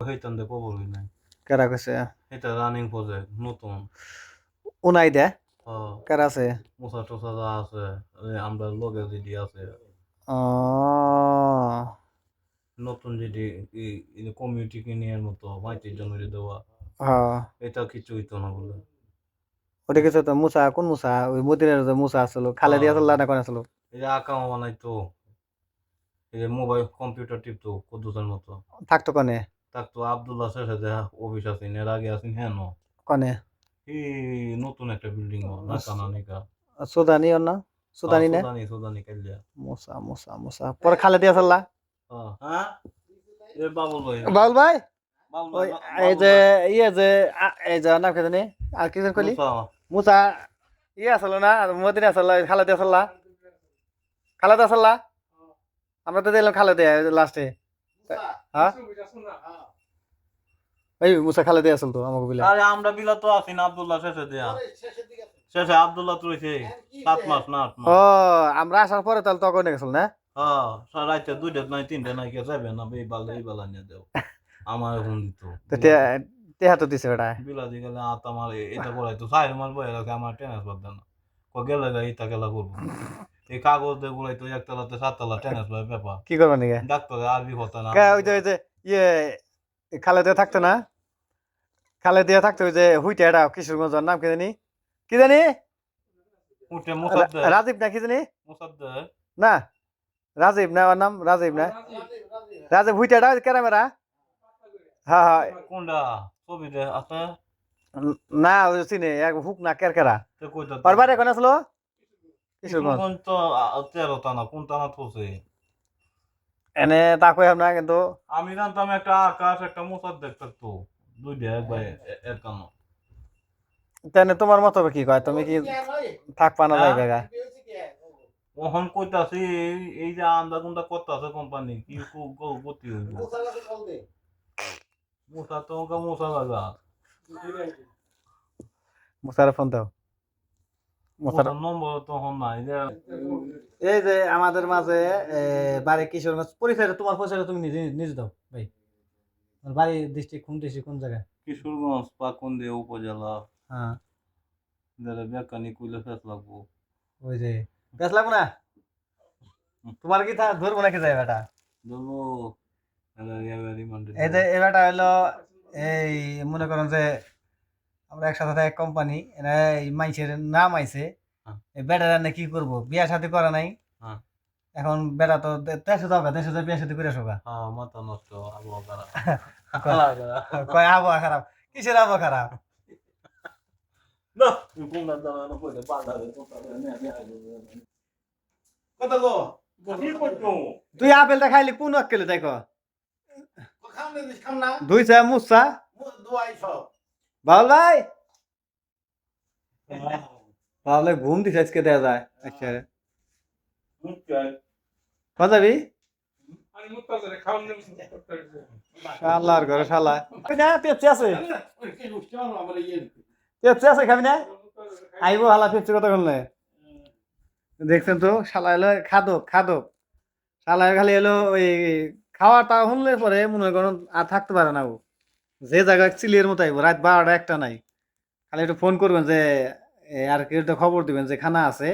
সেইটাতে কবরই নাই। কারা কইছে? এটা রানিং প্রজেক্ট নতুন। উনাই দে ও কারা আছে? মোছা টোছা যা আছে আমরা লগে যেটি আছে ও নতুন যেটি কমিউনিটি কিনিয়ার মতো মাইতির জন্য যে দেওয়া হ্যাঁ এটা কিছু হইতো না বলে। ওটা কিছু তো মুসা কোন মুসা ওই মদিনার যে মুসা আসলো খালে দিয়া চল্লা না কোন আসলো এই যে আঁকা বানাইতো এই যে মোবাইল কম্পিউটার টিপতো কুদ্দুসের মতো থাকতো কনে থাকতো আবদুল্লাহ শেষে যে অফিস আছেন এর আগে আছেন হ্যাঁ কনে এই নতুন একটা বিল্ডিং নাকা নানিকা সুদানি না সুদানি না সুদানি কাইলিয়া মুসা মুসা মুসা পরে খালে দিয়া চল্লা হ্যাঁ এ বাবুল ভাই বাউল ভাই বাবুল ওই ভাই এই যে ইয়ে যে এই যে নাম কে জানি আর কি কইলি মুসা ইয়ে আসলো না মদিনা আসলো খালে দিয়া চল্লা খালে দিয়া চল্লা আমরা তো দিলাম খালে দিয়া লাস্টে হ্যাঁ এই মুসা খালে দিয়া আসল তো আমাকে বলে আরে আমরা বিলা তো আছি না আব্দুল্লাহ শেষে দেয়া শেষে আব্দুল্লাহ তো রইছে 7 মাস না 8 মাস ও আমরা আসার পরে তাহলে তখন গেছিল না হ্যাঁ রাইতে 2টা নাই 3টা নাই কে যাবে না এই বালা নিয়ে দেও আমার ফোন দিত তো টেহা তো দিছে ওটা বিলাদি গেলে আমার এটা করাইতো 4 মাস বয়ে রাখে আমার টেনিস বাদ দেয় না গেলে গাই তা গেলা করবো এই কাগজ দিয়ে গুলাইতো একতলাতে 7 তলা টেনিস বয় ব্যাপার কি করবেন নাকি ডাক্তার আরবি হতো না ওই যে ইয়ে খালে দিয়ে থাকতো না খালে দিয়ে থাকতো ওই যে হুইটা এটা কিশোরগঞ্জের নাম কি জানি কি জানি উঠে মুসাদ্দে রাজীব না কি জানি মুসাদ্দে না রাজীব না ওর নাম রাজীব না রাজীব হুইটা এটা ক্যামেরা হ্যাঁ হ্যাঁ কোনটা ছবি দে আছে না ওই চিনি এক হুক না কেরকেরা তে কইতা ওর বাড়ি এখন আসলো কিশোরগঞ্জ কোন তো 13 টানা কোন টানা থুছে এনে তা কইলাম না কিন্তু আমি জানতাম একটা আকাশ একটা মুসাদ্দেক থাকতো দুইটা একবার এর কানো তেনে তোমার মতো কি কয় তুমি কি থাকবা না যাইবে ওহন কইতাছি এই যে আন্দা গুন্দা করতাছে কোম্পানি কি গতি হইব মুসা তো মুসা লাগা মুসারে ফোন দাও মুসার নম্বর তখন নাই যে এই যে আমাদের মাঝে বাড়ি কিশোরগঞ্জ পরিচয় তোমার পরিচয় তুমি নিজে নিজে দাও ভাই বাড়ি ডিস্ট্রিক্ট কোন জায়গায় কিশোরগঞ্জ পাকুন্দিয়া উপজেলা হ্যাঁ বেকানি কইলে ফেস লাগবো ওই যে বেশ লাগবো না তোমার কি ধরবো নাকি যায় বেটা ধরবো এই যে এই বেটা হইলো এই মনে করেন যে আমরা একসাথে এক কোম্পানি এই মাইসের নাম আইছে এই বেটারা না কি করবো বিয়া শাদী করা নাই এখন বেটা তো দেশে যাবে দেশে যাবে বিয়া শাদী করে আসো গা মাথা নষ্ট আবহাওয়া খারাপ কয় আবহাওয়া খারাপ কিসের আবহাওয়া খারাপ তুই আপেলটা খাইলি কোন আক্কেলে দেখো দুই চা মুসা বাউল ভাই তাহলে ঘুম দিছে আজকে দেয়া যায় আচ্ছা যাবি শালার ঘরে শালা না পেপসি আছে পেপসি আছে খাবি না আইবো হালা পেপসি কথা বললে দেখছেন তো শালা এলো খাদক শালা খালি এলো ওই খাওয়াটা শুনলে পরে মনে করেন আর থাকতে পারে না ও যে জায়গায় চিলির মতো আইবো রাত 12টা 1টা নাই খালি একটু ফোন করবেন যে আর কেউ একটা খবর দিবেন যে খানা আছে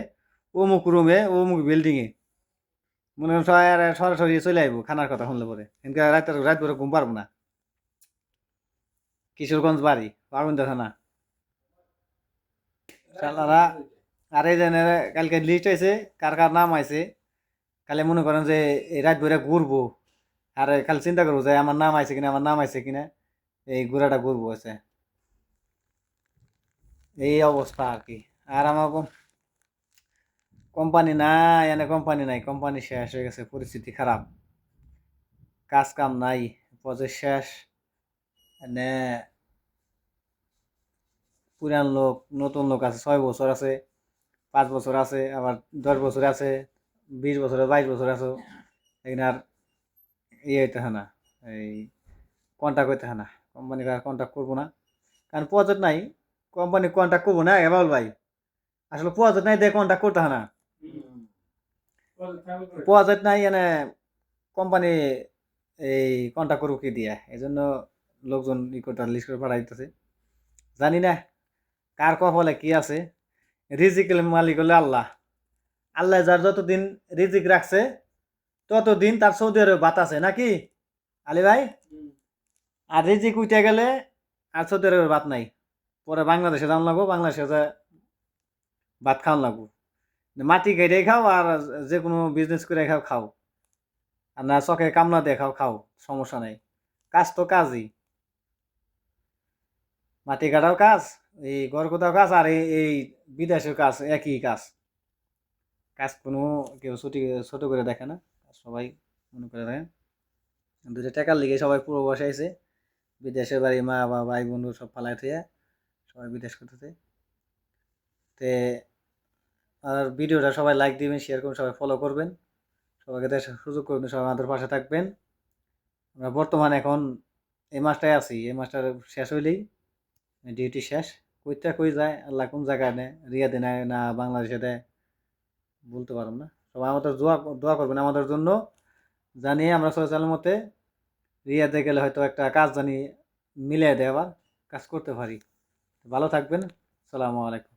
অমুক রুমে অমুক বিল্ডিং এ মনে করেন সরাসরি চলে আইবো খানার কথা শুনলে পরে এনকে রাত ভরে ঘুম পারবো না কিশোরগঞ্জ বাড়ি পারবেন দেখা না শালারা আর এই যে কালকে লিস্ট আইছে কার কার নাম আইছে কালে মনে করেন যে রাত ভরে ঘুরবো আর কাল চিন্তা করবো যে আমার নাম আইছে কিনা এই ঘোরাটা ঘুরবো আছে এই অবস্থা আর কি আর আমার কোম্পানি নাই কোম্পানি নাই কোম্পানি শেষ হয়ে গেছে পরিস্থিতি খারাপ কাজ কাম নাই প্রজেক্ট শেষ এনে পুরান লোক নতুন লোক আছে 6 বছর আছে 5 বছর আছে আবার 10 বছর আছে 20 বছর 22 বছর আছে এখানে আর হইতে হয় না এই কন্ট্যাক্ট হইতে হয় না কোম্পানি আর কন্ট্যাক্ট করবো না কারণ প্রজেক্ট নাই কোম্পানি কন্ট্যাক্ট করবো না এবার ভাই আসলে প্রজেক্ট নাই দিয়ে কন্ট্যাক্ট করতে হয় না প্রজেক্ট নাই কোম্পানি এই কন্ট্যাক্ট করবো কি দিয়া এই জন্য লোকজন ই করতে লিস্ট করে পাঠাইতেছে। জানি না কার কপালে কি আছে। রিজিকের মালিক হলো আল্লাহ। আল্লাহ যার যতদিন রিজিক রাখছে ততদিন তার সৌদি আরবে ভাত আছে নাকি আলী ভাই? আর রিজিক উঠে গেলে আর সৌদি আরবের ভাত নাই, পরে বাংলাদেশে যাওয়া লাগবো, বাংলাদেশে যা ভাত খাওয়ান লাগবো। মাটি কেটে খাও আর যে কোনো বিজনেস করে খাও খাও, আর না চকে কামলা দিয়ে খাও খাও, সমস্যা নাই। কাজ তো কাজই, মাটি কাটাও কাজ, এই ঘর কোথাও কাজ, আর এই বিদেশের কাজ একই কাজ। কাজ কোনো কেউ ছোট করে দেখে না, সবাই মনে করে দেখেন দুটো টাকার লিগে সবাই পুরো বসাইছে। বিদেশের বাড়ি মা বা ভাই বন্ধু সব পালায় থেকে সবাই বিদেশ করতেছে। তে আর ভিডিওটা সবাই লাইক দিবেন, শেয়ার করবেন, সবাই ফলো করবেন, সবাইকে দেখার সুযোগ করবেন, সবাই আমাদের পাশে থাকবেন। আমরা বর্তমানে এখন এই মাসটায় আছি, এই মাসটা শেষ হইলেই ডিউটি শেষ। কইটা কই যায় আল্লাহ কোন জায়গায় নেয়, রিয়াদে নেয় না বাংলাদেশে দেয় বলতে পারব না। সবাই আমাদের দোয়া করবেন আমাদের জন্য, জানিয়ে আমরা সোশ্যাল মতে রিয়াদে গেলে হয়তো একটা কাজ জানি মিলিয়ে দেয়, আবার কাজ করতে পারি। ভালো থাকবেন, আসসালামু আলাইকুম।